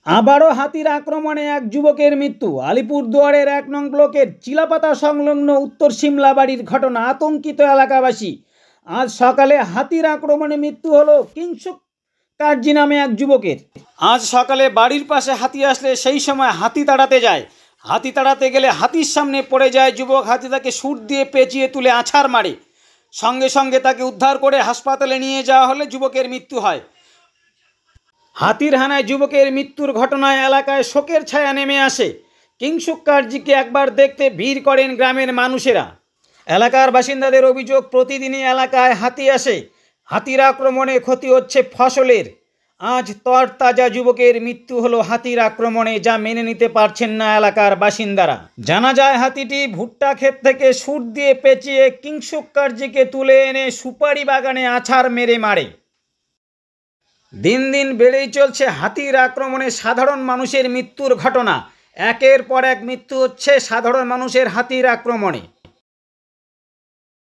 আবারও হাতির আক্রমণে এক যুবকের মৃত্যু। আলিপুরদুয়ারের ১ নং ব্লকের চিলাপাতা সংলগ্ন উত্তর সিমলা বাড়ির ঘটনা আতঙ্কিত এলাকাবাসী। আজ সকালে হাতির আক্রমণে মৃত্যু হলো কিংসুক কার্জি নামে এক যুবকের। আজ সকালে বাড়ির পাশে হাতি আসলে সেই সময় হাতি তাড়াতে যায়। হাতি তাড়াতে গেলে হাতির সামনে পড়ে যায় যুবক। হাতি তাকে শুট দিয়ে পেঁচিয়ে তুলে আছাড় মারে। সঙ্গে সঙ্গে তাকে উদ্ধার করে হাসপাতালে নিয়ে যাওয়া হলে যুবকের মৃত্যু হয়। হাতির হানায় যুবকের মৃত্যুর ঘটনায় এলাকায় শোকের ছায়া নেমে আসে। কিংসুক কার্জিকে একবার দেখতে ভিড় করেন গ্রামের মানুষেরা। এলাকার বাসিন্দাদের অভিযোগ, প্রতিদিনই এলাকায় হাতি আসে। হাতির আক্রমণে ক্ষতি হচ্ছে ফসলের। আজ তরতাজা যুবকের মৃত্যু হলো হাতির আক্রমণে, যা মেনে নিতে পারছেন না এলাকার বাসিন্দারা। জানা যায় হাতিটি ভুট্টা ক্ষেত থেকে শুট দিয়ে পেঁচিয়ে কিংসুক কার্জিকে তুলে এনে সুপারি বাগানে আছাড় মেরে মারে। দিন দিন বেড়েই চলছে হাতির আক্রমণে সাধারণ মানুষের মৃত্যুর ঘটনা। একের পর এক মৃত্যু হচ্ছে সাধারণ মানুষের হাতির আক্রমণে।